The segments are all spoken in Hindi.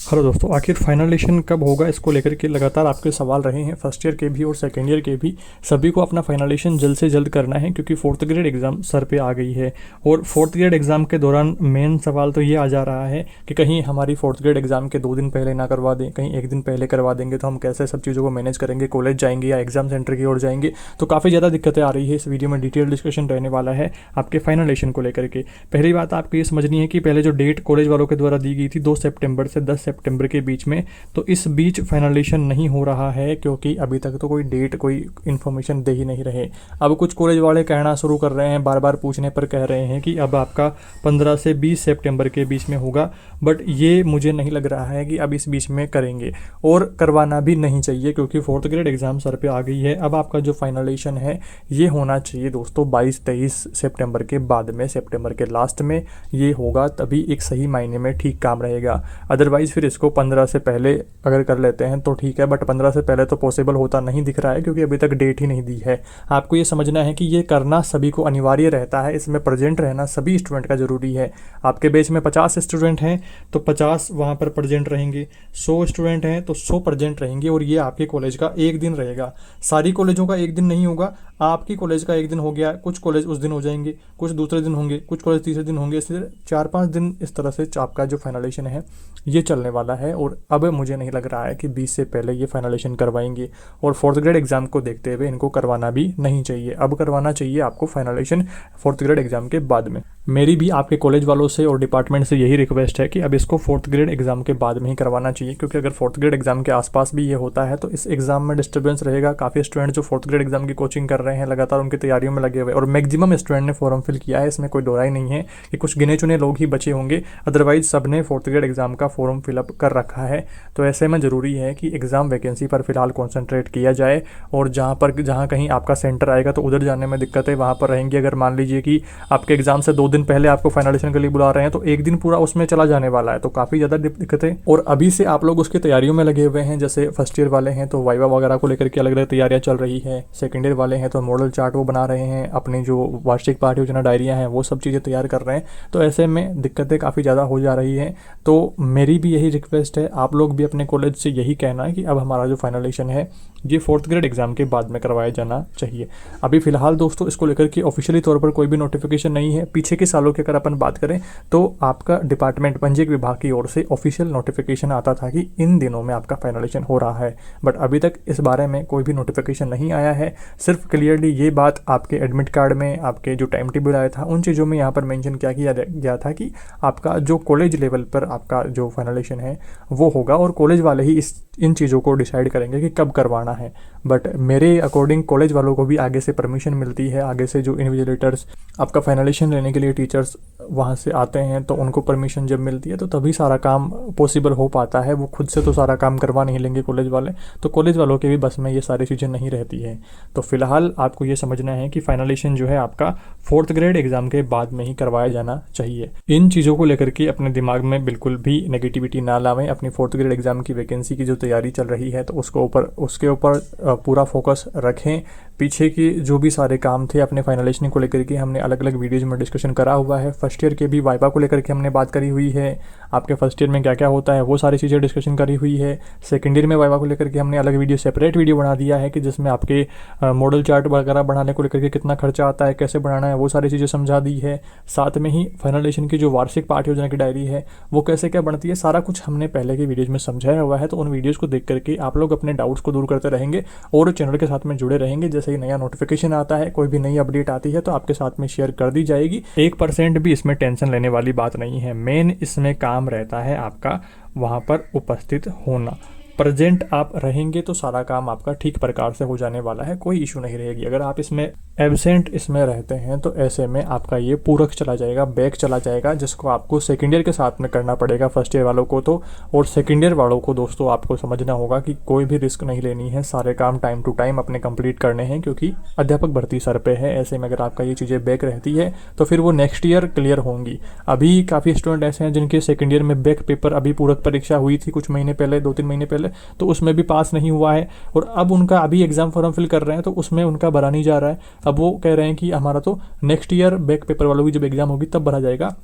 हेलो दोस्तों, आखिर फाइनलेशन कब होगा इसको लेकर के लगातार आपके सवाल रहे हैं। फर्स्ट ईयर के भी और सेकेंड ईयर के भी सभी को अपना फाइनलेशन जल्द से जल्द करना है क्योंकि फोर्थ ग्रेड एग्ज़ाम सर पे आ गई है। और फोर्थ ग्रेड एग्ज़ाम के दौरान मेन सवाल तो ये आ जा रहा है कि कहीं हमारी फोर्थ ग्रेड एग्ज़ाम के 2 दिन पहले ना करवा दें, कहीं 1 दिन पहले करवा देंगे तो हम कैसे सब चीज़ों को मैनेज करेंगे, कॉलेज जाएंगे या एग्ज़ाम सेंटर की ओर जाएंगे। तो काफ़ी ज़्यादा दिक्कतें आ रही है। इस वीडियो में डिटेल डिस्कशन रहने वाला है आपके फाइनलेशन को लेकर के। पहली बात आपको ये समझनी है कि पहले जो डेट कॉलेज वालों के द्वारा दी गई थी 2 सितंबर से 10 सितंबर के बीच में, तो इस बीच फाइनलेशन नहीं हो रहा है क्योंकि अभी तक तो कोई डेट, कोई इन्फॉर्मेशन दे ही नहीं रहे। अब कुछ कॉलेज वाले कहना शुरू कर रहे हैं, बार बार पूछने पर कह रहे हैं कि अब आपका 15 से 20 सितंबर के बीच में होगा, बट ये मुझे नहीं लग रहा है कि अब इस बीच में करेंगे और करवाना भी नहीं चाहिए क्योंकि फोर्थ ग्रेड एग्ज़ाम सर पे आ गई है। अब आपका जो फाइनलेशन है ये होना चाहिए दोस्तों 22-23 सितंबर के बाद में, सितंबर के लास्ट में ये होगा, तभी एक सही मायने में ठीक काम रहेगा। अदरवाइज़ फिर इसको 15 से पहले अगर कर लेते हैं तो ठीक है, बट 15 से पहले तो पॉसिबल होता नहीं दिख रहा है क्योंकि अभी तक डेट ही नहीं दी है। आपको ये समझना है कि ये करना सभी को अनिवार्य रहता है, इसमें प्रेजेंट रहना सभी स्टूडेंट का ज़रूरी है। आपके बैच में 50 स्टूडेंट हैं तो 50 वहाँ पर प्रेजेंट रहेंगे, 100 स्टूडेंट हैं तो 100 प्रेजेंट रहेंगे और ये आपके कॉलेज का एक दिन रहेगा। सारी कॉलेजों का एक दिन नहीं होगा, आपकी कॉलेज का एक दिन हो गया, कुछ कॉलेज उस दिन हो जाएंगे, कुछ दूसरे दिन होंगे, कुछ कॉलेज तीसरे दिन होंगे, इसलिए 4-5 दिन इस तरह से आपका जो फाइनलेशन है ये चलने वाला है। और अब मुझे नहीं लग रहा है कि 20 से पहले ये फाइनलेशन करवाएंगे और फोर्थ ग्रेड एग्ज़ाम को देखते हुए इनको करवाना भी नहीं चाहिए। अब करवाना चाहिए आपको फाइनलेशन फोर्थ ग्रेड एग्ज़ाम के बाद में। मेरी भी आपके कॉलेज वालों से और डिपार्टमेंट से यही रिक्वेस्ट है कि अब इसको फोर्थ ग्रेड एग्ज़ाम के बाद में ही करवाना चाहिए क्योंकि अगर फोर्थ ग्रेड एग्ज़ाम के आसपास भी ये होता है तो इस एग्ज़ाम में डिस्टर्बेंस रहेगा। काफ़ी स्टूडेंट जो फोर्थ ग्रेड एग्ज़ाम की कोचिंग कर रहे हैं लगातार उनकी तैयारियों में लगे हुए और मैक्सिमम स्टूडेंट ने फॉर्म फिल किया है, इसमें कोई दो राय नहीं है कि कुछ गिने चुने लोग ही बचे होंगे, अदरवाइज सब ने फोर्थ ग्रेड एग्ज़ाम का फॉर्म फिलअप कर रखा है। तो ऐसे में ज़रूरी है कि एग्ज़ाम वैकेंसी पर फिलहाल कॉन्सेंट्रेट किया जाए और जहाँ कहीं आपका सेंटर आएगा तो उधर जाने में दिक्कतें वहाँ पर रहेंगी। अगर मान लीजिए कि आपके एग्ज़ाम से 2 दिन पहले आपको फाइनलेशन के लिए बुला रहे हैं तो एक दिन पूरा उसमें चला जाने वाला है, तो काफ़ी ज़्यादा दिक्कतें। और अभी से आप लोग उसकी तैयारियों में लगे हुए हैं, जैसे फर्स्ट ईयर वाले हैं तो वाइवा वगैरह को लेकर के अलग अलग तैयारियाँ चल रही है, सेकेंड ईयर वाले हैं तो मॉडल चार्ट वो बना रहे हैं, अपनी जो वार्षिक पाठ्य योजना डायरियाँ हैं वो सब चीज़ें तैयार कर रहे हैं। तो ऐसे में दिक्कतें काफ़ी ज़्यादा हो जा रही हैं। तो मेरी भी यही रिक्वेस्ट है, आप लोग भी अपने कॉलेज से यही कहना है कि अब हमारा जो फाइनलेशन है ये फोर्थ ग्रेड एग्ज़ाम के बाद में करवाया जाना चाहिए। अभी फ़िलहाल दोस्तों इसको लेकर के ऑफिशियली तौर पर कोई भी नोटिफिकेशन नहीं है। पीछे के सालों की अगर अपन बात करें तो आपका डिपार्टमेंट पंजीयक विभाग की ओर से ऑफिशियल नोटिफिकेशन आता था कि इन दिनों में आपका फाइनलेशन हो रहा है, बट अभी तक इस बारे में कोई भी नोटिफिकेशन नहीं आया है। सिर्फ क्लियरली ये बात आपके एडमिट कार्ड में, आपके जो टाइम टेबल आया था उन चीज़ों में यहाँ पर मेंशन क्या किया गया था कि आपका जो कॉलेज लेवल पर आपका जो फाइनलेशन है वो होगा और कॉलेज वाले ही इन चीज़ों को डिसाइड करेंगे कि कब करवाना है। बट मेरे अकॉर्डिंग कॉलेज वालों को भी आगे से परमिशन मिलती है, आगे से जो इन्विजिलेटर्स आपका फाइनलेशन लेने के लिए टीचर्स वहाँ से आते हैं तो उनको परमिशन जब मिलती है तो तभी सारा काम पॉसिबल हो पाता है। वो खुद से तो सारा काम करवा नहीं लेंगे कॉलेज वाले, तो कॉलेज वालों के भी बस में ये सारी चीज़ें नहीं रहती है। तो फिलहाल आपको ये समझना है कि फाइनलेशन जो है आपका फोर्थ ग्रेड एग्ज़ाम के बाद में ही करवाया जाना चाहिए। इन चीज़ों को लेकर के अपने दिमाग में बिल्कुल भी नेगेटिविटी ना लावें। अपनी फोर्थ ग्रेड एग्ज़ाम की वैकेंसी की जो तैयारी चल रही है तो उसके ऊपर पूरा फोकस रखें। पीछे की जो भी सारे काम थे अपने फाइनलेशन को लेकर के हमने अलग अलग वीडियोज़ में डिस्कशन करा हुआ है। फर्स्ट ईयर के भी वाइवा को लेकर के हमने बात करी हुई है, आपके फर्स्ट ईयर में क्या क्या होता है वो सारी चीज़ें डिस्कशन करी हुई है। सेकेंड ईयर में वाइवा को लेकर के हमने अलग वीडियो, सेपरेट वीडियो बना दिया है कि जिसमें आपके मॉडल चार्ट वगैरह बनाने को लेकर के कितना खर्चा आता है, कैसे बनाना है, वो सारी चीज़ें समझा दी है। साथ में ही फाइनलेशन की जो वार्षिक पाठ्य योजना की डायरी है वो कैसे क्या बनती है, सारा कुछ हमने पहले के वीडियोज़ में समझाया हुआ है। तो उन वीडियोज़ को देख करके आप लोग अपने डाउट्स को दूर करते रहेंगे और चैनल के साथ में जुड़े रहेंगे। जैसे ही नया नोटिफिकेशन आता है, कोई भी नई अपडेट आती है तो आपके साथ में शेयर कर दी जाएगी। 1% भी इसमें टेंशन लेने वाली बात नहीं है। मेन इसमें काम रहता है आपका वहाँ पर उपस्थित होना। प्रेजेंट आप रहेंगे तो सारा काम आपका ठीक प्रकार से हो जाने वाला है, कोई इशू नहीं रहेगी। अगर आप इसमें एब्सेंट इसमें रहते हैं तो ऐसे में आपका ये पूरक चला जाएगा, बैक चला जाएगा, जिसको आपको सेकेंड ईयर के साथ में करना पड़ेगा फर्स्ट ईयर वालों को तो। और सेकेंड ईयर वालों को दोस्तों आपको समझना होगा कि कोई भी रिस्क नहीं लेनी है, सारे काम टाइम टू टाइम अपने कंप्लीट करने हैं क्योंकि अध्यापक भर्ती सर पे है। ऐसे में अगर आपका ये चीज़ें बैक रहती है तो फिर वो नेक्स्ट ईयर क्लियर होंगी। अभी काफ़ी स्टूडेंट ऐसे हैं जिनके सेकेंड ईयर में बैक पेपर, अभी पूरक परीक्षा हुई थी कुछ महीने पहले, 2-3 महीने पहले, तो उसमें भी पास नहीं हुआ है और अब उनका अभी एग्जाम फॉर्म फिल कर रहे हैं तो उसमें उनका भरा नहीं जा रहा है। अब वो कह रहे हैं कि हमारा तो नेक्स्ट ईयर बैक पेपर वालों की जब एग्जाम होगी तब भरा जाएगा।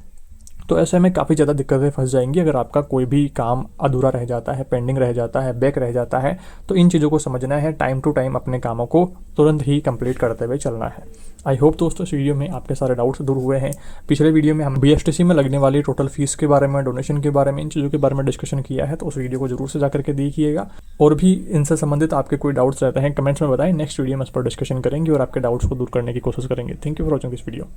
तो ऐसे में काफ़ी ज़्यादा दिक्कतें फंस जाएंगी अगर आपका कोई भी काम अधूरा रह जाता है, पेंडिंग रह जाता है, बैक रह जाता है। तो इन चीज़ों को समझना है, टाइम टू टाइम अपने कामों को तुरंत ही कंप्लीट करते हुए चलना है। आई होप दोस्तों इस वीडियो में आपके सारे डाउट्स दूर हुए हैं। पिछले वीडियो में हम BSTC में लगने वाली टोटल फीस के बारे में, डोनेशन के बारे में, इन चीज़ों के बारे में डिस्कशन किया है, तो उस वीडियो को जरूर से जाकर के देखिएगा। और भी इनसे संबंधित आपके कोई डाउट्स रहते हैं कमेंट्स में बताएं, नेक्स्ट वीडियो में इस पर डिस्कशन करेंगे और आपके डाउट्स को दूर करने की कोशिश करेंगे। Thank you for watching this video.